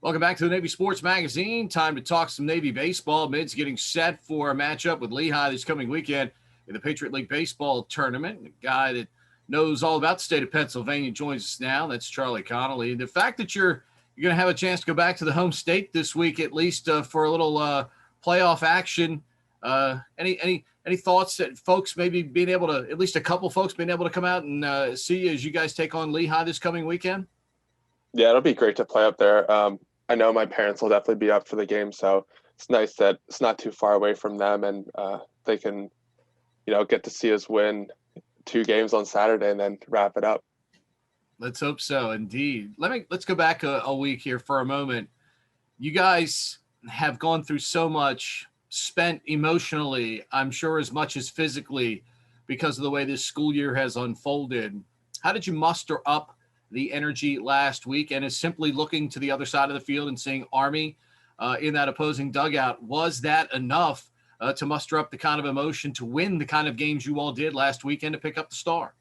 Welcome back to the Navy Sports Magazine. Time to talk some Navy baseball. Mid's getting set for a matchup with Lehigh this coming weekend in the Patriot League Baseball Tournament. A guy that knows all about the state of Pennsylvania joins us now. That's Charlie Connolly. The fact that you're going to have a chance to go back to the home state this week, at least for a little playoff action. Any thoughts that folks maybe being able to, at least a couple folks being able to come out and see you as you guys take on Lehigh this coming weekend? Yeah, it'll be great to play up there. I know my parents will definitely be up for the game, so it's nice that it's not too far away from them, and they can, get to see us win 2 games on Saturday and then wrap it up. Let's hope so, indeed. Let's go back a week here for a moment. You guys have gone through so much, spent emotionally, I'm sure as much as physically, because of the way this school year has unfolded. How did you muster up the energy last week, and is simply looking to the other side of the field and seeing Army in that opposing dugout? Was that enough to muster up the kind of emotion to win the kind of games you all did last weekend to pick up the star?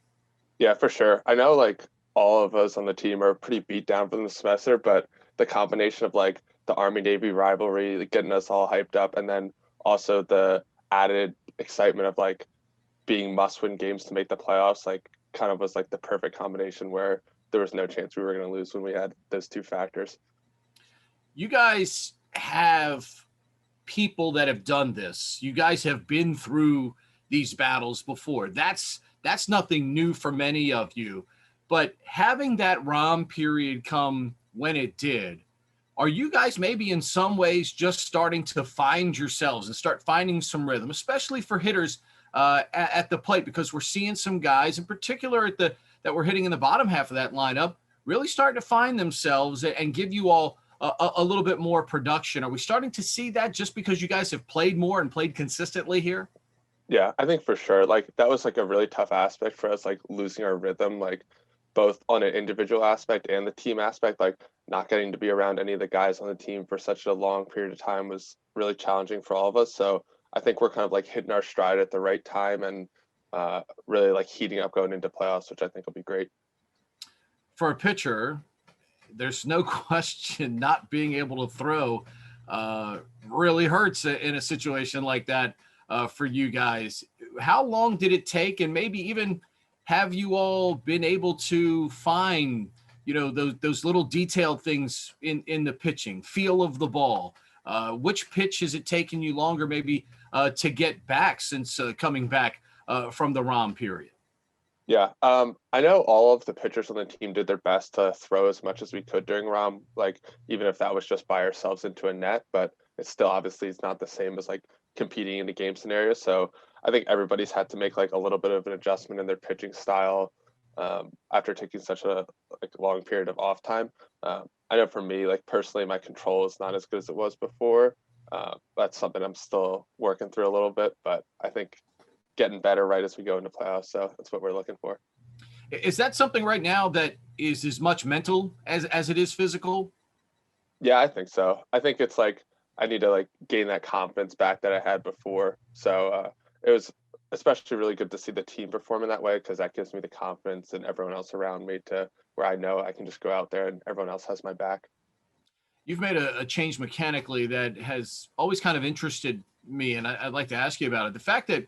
Yeah, for sure. I know all of us on the team are pretty beat down from the semester, but the combination of the Army-Navy rivalry, getting us all hyped up, and then also the added excitement of being must-win games to make the playoffs, kind of was the perfect combination where there was no chance we were going to lose when we had those 2 factors. You guys have people that have done this. You guys have been through these battles before. That's nothing new for many of you. But having that ROM period come when it did, are you guys maybe in some ways just starting to find yourselves and start finding some rhythm, especially for hitters at the plate? Because we're seeing some guys in particular that we're hitting in the bottom half of that lineup really starting to find themselves and give you all a little bit more production. Are we starting to see that just because you guys have played more and played consistently here? Yeah, I think for sure. That was a really tough aspect for us, losing our rhythm, both on an individual aspect and the team aspect. Not getting to be around any of the guys on the team for such a long period of time was really challenging for all of us. So I think we're kind of hitting our stride at the right time and really heating up going into playoffs, which I think will be great. For a pitcher, there's no question not being able to throw really hurts in a situation like that for you guys. How long did it take, and maybe even have you all been able to find, those little detailed things in the pitching, feel of the ball? Which pitch has it taken you longer maybe to get back since coming back from the ROM period? Yeah, I know all of the pitchers on the team did their best to throw as much as we could during ROM, even if that was just by ourselves into a net, but it's still obviously it's not the same as competing in a game scenario. So I think everybody's had to make a little bit of an adjustment in their pitching style after taking such a long period of off time. I know for me, personally, my control is not as good as it was before. That's something I'm still working through a little bit, but I think getting better right as we go into playoffs. So that's what we're looking for. Is that something right now that is as much mental as it is physical? Yeah, I think so. I think it's I need to gain that confidence back that I had before. So it was especially really good to see the team perform in that way, because that gives me the confidence and everyone else around me to where I know I can just go out there and everyone else has my back. You've made a change mechanically that has always kind of interested me, and I'd like to ask you about it. The fact that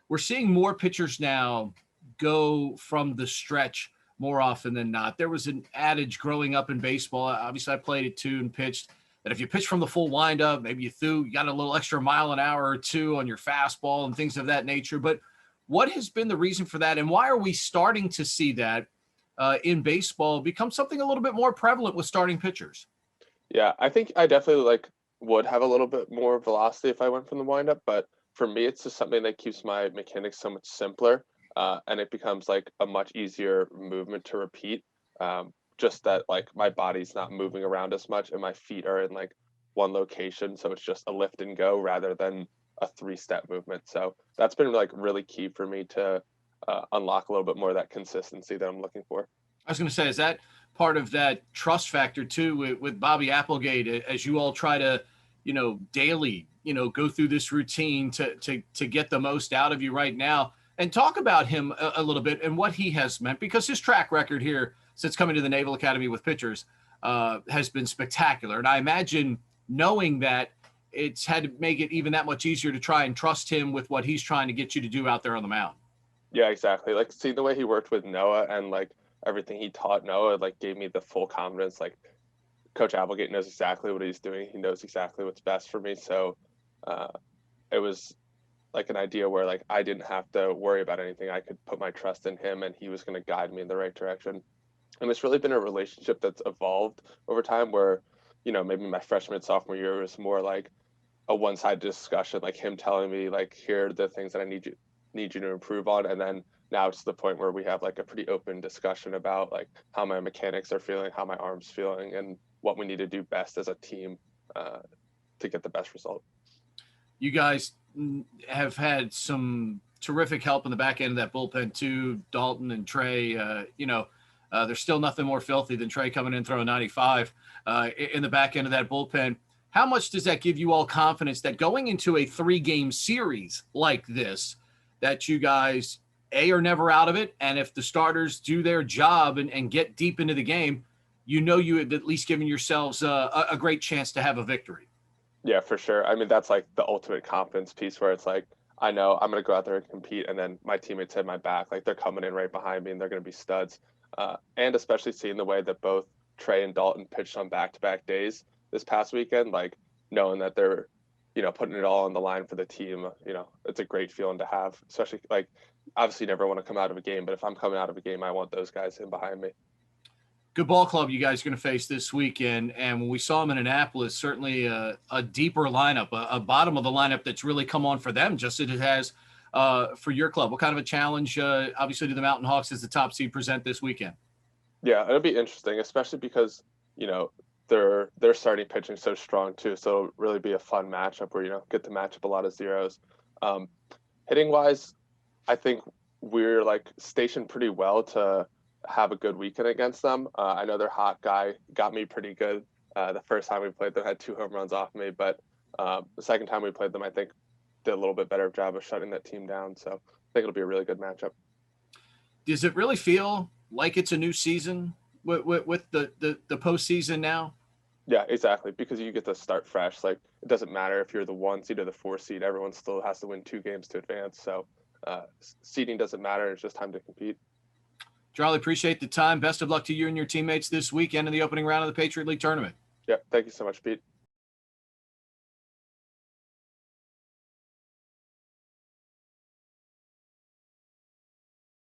we're seeing more pitchers now go from the stretch more often than not. There was an adage growing up in baseball. Obviously, I played it too and pitched, that if you pitch from the full windup, maybe you got a little extra mile an hour or 2 on your fastball and things of that nature. But what has been the reason for that, and why are we starting to see that in baseball become something a little bit more prevalent with starting pitchers? Yeah, I think I definitely would have a little bit more velocity if I went from the windup, but for me, it's just something that keeps my mechanics so much simpler, and it becomes a much easier movement to repeat. Just that my body's not moving around as much, and my feet are in one location, so it's just a lift and go rather than a 3-step movement. So that's been really key for me to unlock a little bit more of that consistency that I'm looking for. I was going to say, is that part of that trust factor too with Bobby Applegate as you all try to, daily, go through this routine to get the most out of you right now? And talk about him a little bit and what he has meant, because his track record here since coming to the Naval Academy with pitchers has been spectacular. And I imagine knowing that it's had to make it even that much easier to try and trust him with what he's trying to get you to do out there on the mound. Yeah, exactly. Like seeing the way he worked with Noah and like everything he taught Noah, like gave me the full confidence. Like Coach Applegate knows exactly what he's doing. He knows exactly what's best for me. So uh, it was like an idea where like I didn't have to worry about anything. I could put my trust in him, and he was going to guide me in the right direction. And it's really been a relationship that's evolved over time. Where, maybe my freshman and sophomore year was more like a one-sided discussion, like him telling me like, here are the things that I need you to improve on, and then now it's to the point where we have like a pretty open discussion about like how my mechanics are feeling, how my arm's feeling, and what we need to do best as a team to get the best result. You guys have had some terrific help in the back end of that bullpen too. Dalton and Trey, there's still nothing more filthy than Trey coming in throwing 95 in the back end of that bullpen. How much does that give you all confidence that going into a 3-game series like this, that you guys, are never out of it, and if the starters do their job and get deep into the game, you have at least given yourselves a great chance to have a victory? Yeah, for sure. I mean, that's like the ultimate confidence piece where it's like, I know I'm going to go out there and compete, and then my teammates have my back. Like they're coming in right behind me, and they're going to be studs. And especially seeing the way that both Trey and Dalton pitched on back-to-back days this past weekend, like knowing that they're, putting it all on the line for the team, it's a great feeling to have. Especially like, obviously, you never want to come out of a game, but if I'm coming out of a game, I want those guys in behind me. Good ball club you guys are going to face this weekend. And when we saw them in Annapolis, certainly a deeper lineup, a bottom of the lineup that's really come on for them, just as it has for your club. What kind of a challenge, obviously, do the Mountain Hawks as the top seed present this weekend? Yeah, it'll be interesting, especially because, they're starting pitching so strong too. So it'll really be a fun matchup where, get to match up a lot of zeros. Hitting wise, I think we're like stationed pretty well to have a good weekend against them. I know their hot guy got me pretty good. The first time we played them, had 2 home runs off me, but the second time we played them, I think did a little bit better job of shutting that team down. So I think it'll be a really good matchup. Does it really feel like it's a new season with the postseason now? Yeah, exactly. Because you get to start fresh. Like it doesn't matter if you're the 1 seed or the 4 seed. Everyone still has to win 2 games to advance. So seeding doesn't matter. It's just time to compete. Charlie, appreciate the time. Best of luck to you and your teammates this weekend in the opening round of the Patriot League tournament. Yeah, thank you so much, Pete.